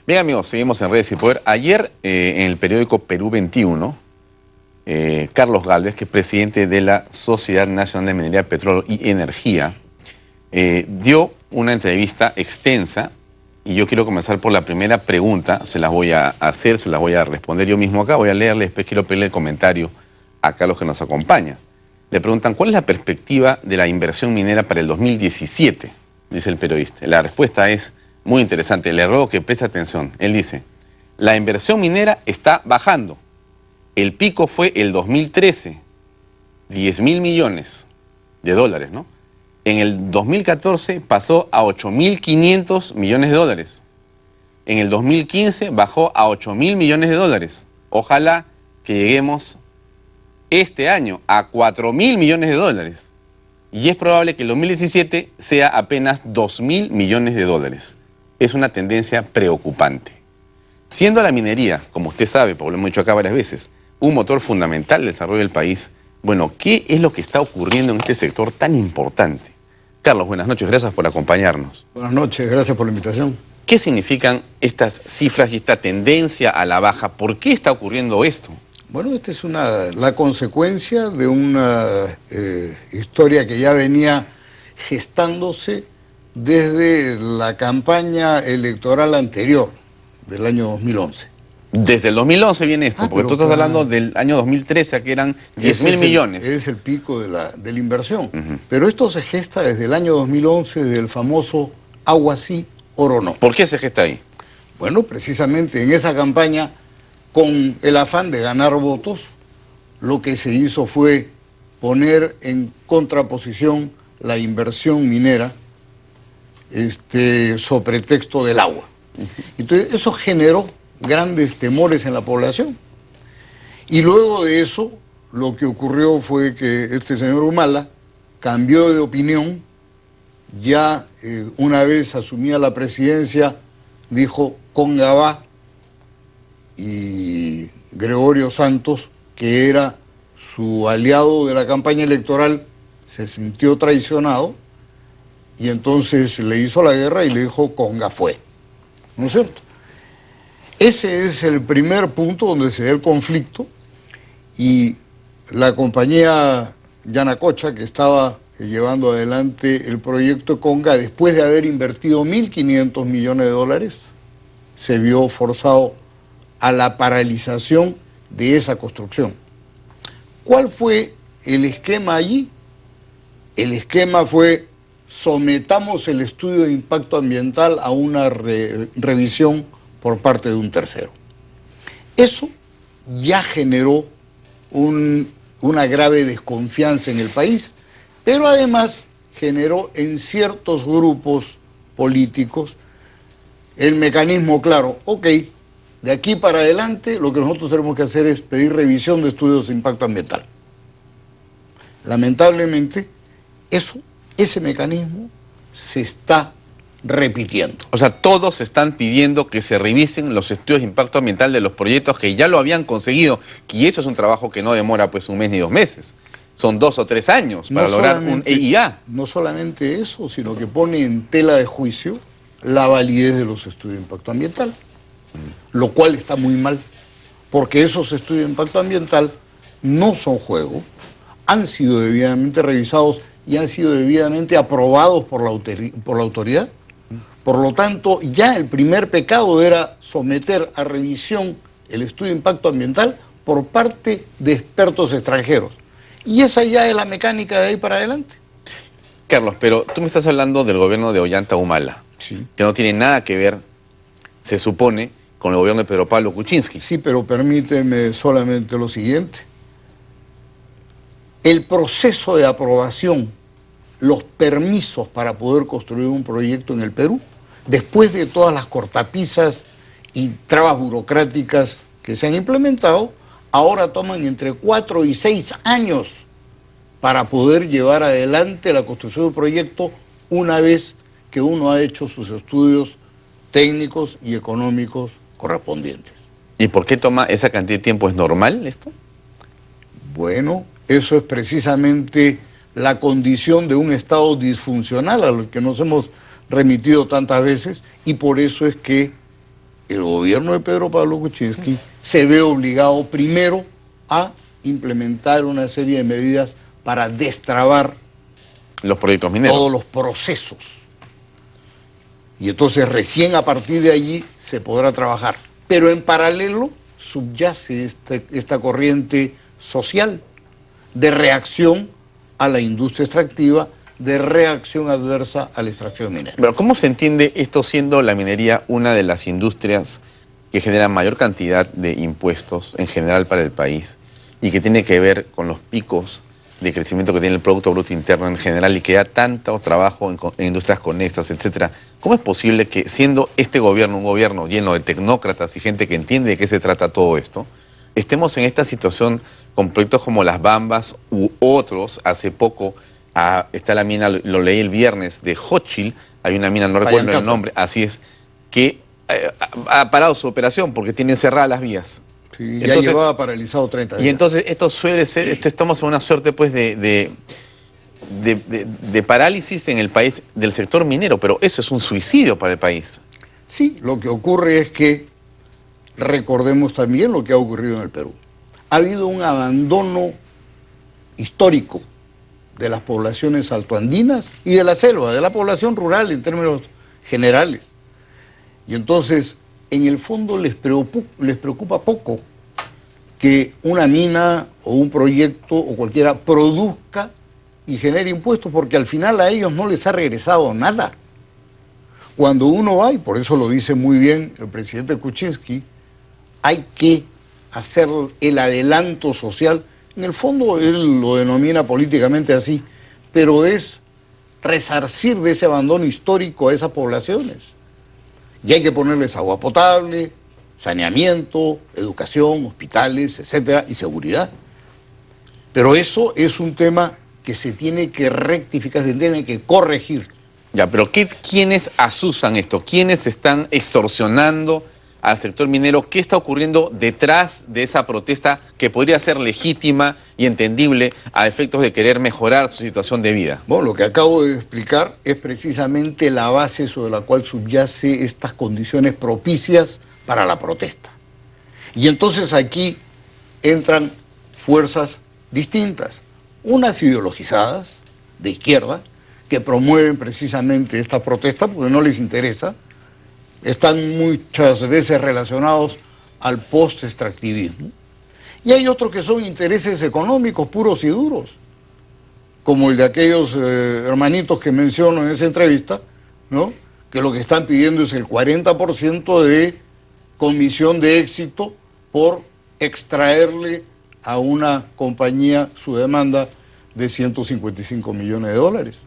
Bien, amigos, seguimos en Redes y Poder. Ayer, en el periódico Perú 21, Carlos Gálvez, que es presidente de la Sociedad Nacional de Minería, Petróleo y Energía, dio una entrevista extensa y yo quiero comenzar por la primera pregunta. Se las voy a hacer, se las voy a responder yo mismo acá. Voy a leerle, después quiero pedirle el comentario acá a los que nos acompañan. Le preguntan, ¿cuál es la perspectiva de la inversión minera para el 2017? Dice el periodista. La respuesta es muy interesante. Le ruego que preste atención. Él dice, la inversión minera está bajando. El pico fue el 2013, 10.000 millones de dólares, ¿no? En el 2014 pasó a 8.500 millones de dólares. En el 2015 bajó a 8.000 millones de dólares. Ojalá que lleguemos este año a 4.000 millones de dólares. Y es probable que el 2017 sea apenas 2.000 millones de dólares. Es una tendencia preocupante. Siendo la minería, como usted sabe, porque lo hemos dicho acá varias veces, un motor fundamental del desarrollo del país, bueno, ¿qué es lo que está ocurriendo en este sector tan importante? Carlos, buenas noches, gracias por acompañarnos. Buenas noches, gracias por la invitación. ¿Qué significan estas cifras y esta tendencia a la baja? ¿Por qué está ocurriendo esto? Bueno, esta es la consecuencia de una historia que ya venía gestándose desde la campaña electoral anterior, del año 2011. Desde el 2011 viene esto, porque tú estás hablando del año 2013, que eran 10.000 millones. Es el pico de la inversión. Pero esto se gesta desde el año 2011, del famoso agua sí, oro no. ¿Por qué se gesta ahí? Bueno, precisamente en esa campaña, con el afán de ganar votos, lo que se hizo fue poner en contraposición la inversión minera sobre pretexto del agua. Entonces, eso generó grandes temores en la población. Y luego de eso, lo que ocurrió fue que este señor Humala cambió de opinión. Ya una vez asumía la presidencia, dijo Conga va, y Gregorio Santos, que era su aliado de la campaña electoral, se sintió traicionado y entonces le hizo la guerra y le dijo Conga fue. ¿No es cierto? Ese es el primer punto donde se da el conflicto, y la compañía Yanacocha, que estaba llevando adelante el proyecto Conga, después de haber invertido 1.500 millones de dólares, se vio forzado a la paralización de esa construcción. ¿Cuál fue el esquema allí? El esquema fue: sometamos el estudio de impacto ambiental a una revisión por parte de un tercero. Eso ya generó una grave desconfianza en el país, pero además generó en ciertos grupos políticos el mecanismo claro: ok, de aquí para adelante lo que nosotros tenemos que hacer es pedir revisión de estudios de impacto ambiental. Lamentablemente, ese mecanismo se está repitiendo. O sea, todos están pidiendo que se revisen los estudios de impacto ambiental de los proyectos que ya lo habían conseguido, y eso es un trabajo que no demora pues un mes ni 2 meses. Son 2 o 3 años para lograr un EIA. No solamente eso, sino que pone en tela de juicio la validez de los estudios de impacto ambiental, lo cual está muy mal, porque esos estudios de impacto ambiental no son juego, han sido debidamente revisados y han sido debidamente aprobados por la autoridad. Por lo tanto, ya el primer pecado era someter a revisión el estudio de impacto ambiental por parte de expertos extranjeros. Y esa ya es la mecánica de ahí para adelante. Carlos, pero tú me estás hablando del gobierno de Ollanta Humala, sí, que no tiene nada que ver, se supone, con el gobierno de Pedro Pablo Kuczynski. Sí, pero permíteme solamente lo siguiente. El proceso de aprobación, los permisos para poder construir un proyecto en el Perú, después de todas las cortapisas y trabas burocráticas que se han implementado, ahora toman entre 4 y 6 años para poder llevar adelante la construcción de un proyecto una vez que uno ha hecho sus estudios técnicos y económicos correspondientes. ¿Y por qué toma esa cantidad de tiempo? ¿Es normal esto? Bueno, eso es precisamente la condición de un Estado disfuncional al que nos hemos remitido tantas veces, y por eso es que el gobierno de Pedro Pablo Kuczynski se ve obligado primero a implementar una serie de medidas para destrabar los proyectos mineros, todos los procesos. Y entonces recién a partir de allí se podrá trabajar. Pero en paralelo subyace esta corriente social de reacción a la industria extractiva, de reacción adversa a la extracción minera. Pero ¿cómo se entiende esto siendo la minería una de las industrias que genera mayor cantidad de impuestos en general para el país y que tiene que ver con los picos de crecimiento que tiene el Producto Bruto Interno en general y que da tanto trabajo en industrias conexas, etcétera? ¿Cómo es posible que siendo este gobierno un gobierno lleno de tecnócratas y gente que entiende de qué se trata todo esto, estemos en esta situación con proyectos como Las Bambas u otros? Hace poco está la mina, lo leí el viernes, de Hochschild, hay una mina, no recuerdo el nombre, así es, que ha parado su operación porque tienen cerradas las vías. Sí, entonces, ya llevaba paralizado 30 días. Y entonces esto suele ser, estamos en una suerte pues de parálisis en el país del sector minero, pero eso es un suicidio para el país. Sí, lo que ocurre es que recordemos también lo que ha ocurrido en el Perú. Ha habido un abandono histórico de las poblaciones altoandinas y de la selva, de la población rural en términos generales. Y entonces, en el fondo les preocupa poco que una mina o un proyecto o cualquiera produzca y genere impuestos, porque al final a ellos no les ha regresado nada. Cuando uno va, y por eso lo dice muy bien el presidente Kuczynski, hay que hacer el adelanto social. En el fondo él lo denomina políticamente así, pero es resarcir de ese abandono histórico a esas poblaciones. Y hay que ponerles agua potable, saneamiento, educación, hospitales, etcétera, y seguridad. Pero eso es un tema que se tiene que rectificar, se tiene que corregir. Ya, pero ¿quiénes asusan esto? ¿Quiénes están extorsionando al sector minero? ¿Qué está ocurriendo detrás de esa protesta que podría ser legítima y entendible a efectos de querer mejorar su situación de vida? Bueno, lo que acabo de explicar es precisamente la base sobre la cual subyace estas condiciones propicias para la protesta. Y entonces aquí entran fuerzas distintas, unas ideologizadas, de izquierda, que promueven precisamente esta protesta porque no les interesa, están muchas veces relacionados al post-extractivismo. Y hay otros que son intereses económicos puros y duros, como el de aquellos hermanitos que menciono en esa entrevista, ¿no? Que lo que están pidiendo es el 40% de comisión de éxito por extraerle a una compañía su demanda de 155 millones de dólares.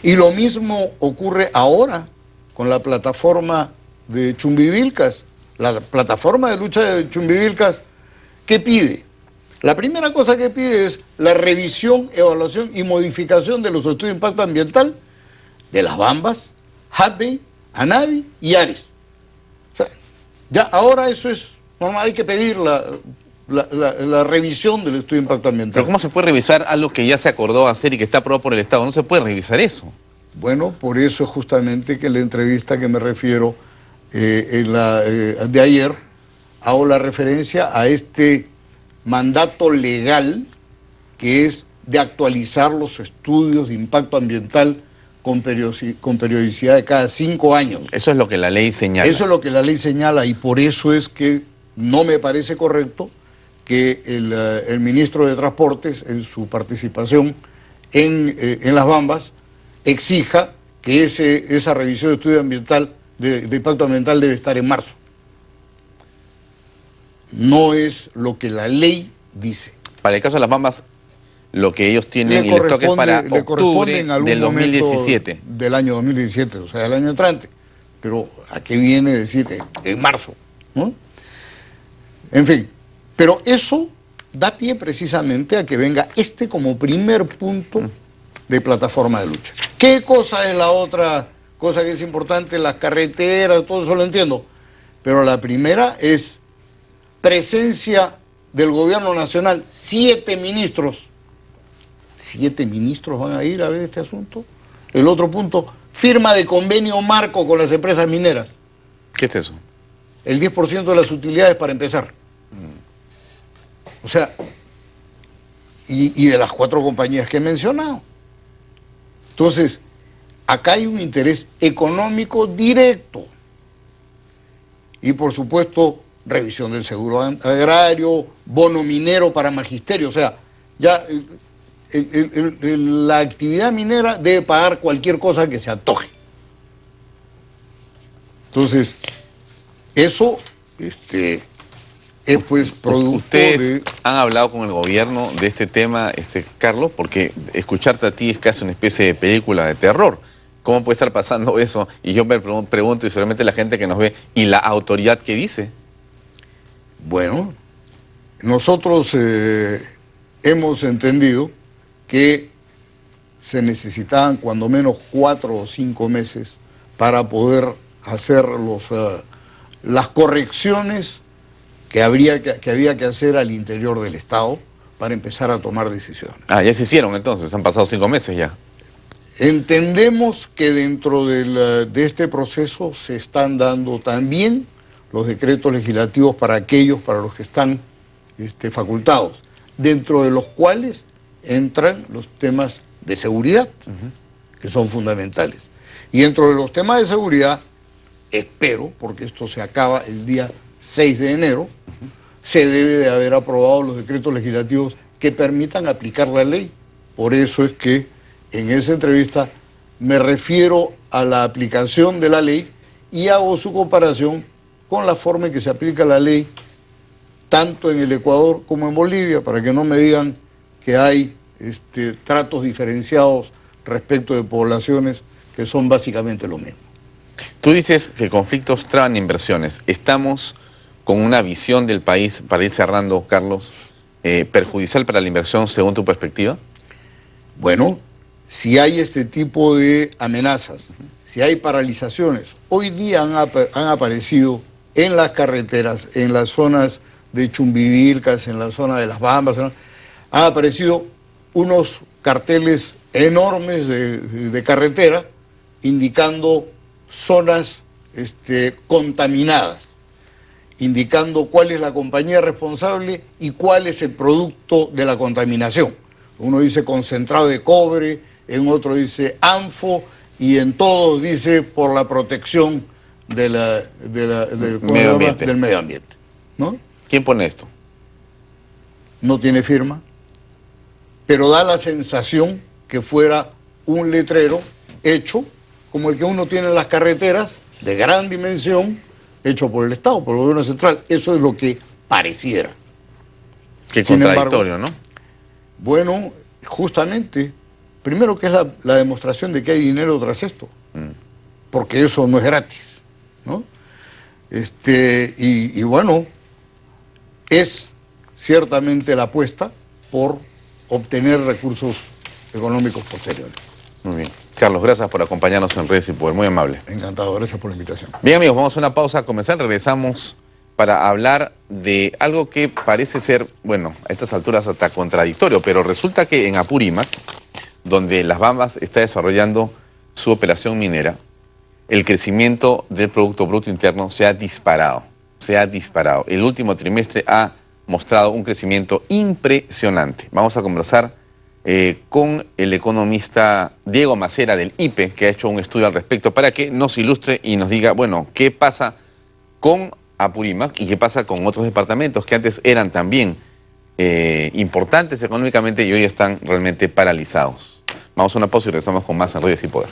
Y lo mismo ocurre ahora con la plataforma de Chumbivilcas, la plataforma de lucha de Chumbivilcas. ¿Qué pide? La primera cosa que pide es la revisión, evaluación y modificación de los estudios de impacto ambiental de Las Bambas, Jabey, Anabi y Ares. O sea, ya ahora eso es normal, hay que pedir la revisión del estudio de impacto ambiental. Pero ¿cómo se puede revisar algo que ya se acordó hacer y que está aprobado por el Estado? No se puede revisar eso. Bueno, por eso es justamente que en la entrevista que me refiero de ayer hago la referencia a este mandato legal que es de actualizar los estudios de impacto ambiental con periodicidad de cada 5 años. Eso es lo que la ley señala. Eso es lo que la ley señala y por eso es que no me parece correcto que el ministro de Transportes, en su participación en Las Bambas, exija que esa revisión de estudio ambiental, de impacto ambiental debe estar en marzo. No es lo que la ley dice. Para el caso de Las Bambas, lo que ellos tienen y les toca es para octubre del 2017. Del año 2017, o sea, del año entrante. Pero ¿a qué viene decir en marzo? ¿No? En fin, pero eso da pie precisamente a que venga como primer punto de plataforma de lucha. ¿Qué cosa es la otra cosa que es importante? Las carreteras, todo eso lo entiendo. Pero la primera es presencia del gobierno nacional, 7 ministros. 7 ministros van a ir a ver este asunto. El otro punto, firma de convenio marco con las empresas mineras. ¿Qué es eso? el 10% de las utilidades para empezar. O sea, y de las 4 compañías que he mencionado. Entonces, acá hay un interés económico directo. Y por supuesto, revisión del seguro agrario, bono minero para magisterio. O sea, ya la actividad minera debe pagar cualquier cosa que se antoje. Entonces, eso es pues producto ¿Ustedes han hablado con el gobierno de este tema, Carlos? Porque escucharte a ti es casi una especie de película de terror. ¿Cómo puede estar pasando eso? Y yo me pregunto, y seguramente la gente que nos ve, ¿y la autoridad qué dice? Bueno, nosotros hemos entendido que se necesitaban cuando menos 4 o 5 meses para poder hacer las correcciones que había que hacer al interior del Estado para empezar a tomar decisiones. Ah, ya se hicieron entonces, han pasado 5 meses ya. Entendemos que dentro de este proceso se están dando también los decretos legislativos para los que están facultados, dentro de los cuales entran los temas de seguridad, que son fundamentales. Y dentro de los temas de seguridad, espero, porque esto se acaba el día 6 de enero, se debe de haber aprobado los decretos legislativos que permitan aplicar la ley. Por eso es que en esa entrevista me refiero a la aplicación de la ley y hago su comparación con la forma en que se aplica la ley tanto en el Ecuador como en Bolivia, para que no me digan que hay tratos diferenciados respecto de poblaciones que son básicamente lo mismo. Tú dices que conflictos traban inversiones. ¿Estamos con una visión del país, para ir cerrando, Carlos, perjudicial para la inversión según tu perspectiva? Bueno, si hay este tipo de amenazas, si hay paralizaciones, hoy día han aparecido en las carreteras, en las zonas de Chumbivilcas, en la zona de Las Bambas, han aparecido unos carteles enormes de carretera indicando zonas contaminadas, indicando cuál es la compañía responsable y cuál es el producto de la contaminación. Uno dice concentrado de cobre, en otro dice ANFO, y en todos dice por la protección del medio ambiente. ¿No? ¿Quién pone esto? No tiene firma, pero da la sensación que fuera un letrero hecho como el que uno tiene en las carreteras, de gran dimensión, hecho por el Estado, por el gobierno central. Eso es lo que pareciera. Qué contradictorio, ¿no? Bueno, justamente, primero que es la demostración de que hay dinero tras esto, porque eso no es gratis, ¿no? Y bueno, es ciertamente la apuesta por obtener recursos económicos posteriores. Muy bien. Carlos, gracias por acompañarnos en Redes y Poder. Muy amable. Encantado, gracias por la invitación. Bien, amigos, vamos a una pausa comercial. Regresamos para hablar de algo que parece ser, bueno, a estas alturas hasta contradictorio, pero resulta que en Apurímac, donde Las Bambas está desarrollando su operación minera, el crecimiento del Producto Bruto Interno se ha disparado. Se ha disparado. El último trimestre ha mostrado un crecimiento impresionante. Vamos a conversar con el economista Diego Macera del IPE, que ha hecho un estudio al respecto, para que nos ilustre y nos diga, bueno, qué pasa con Apurímac y qué pasa con otros departamentos que antes eran también importantes económicamente y hoy están realmente paralizados. Vamos a una pausa y regresamos con más en Redes y Poder.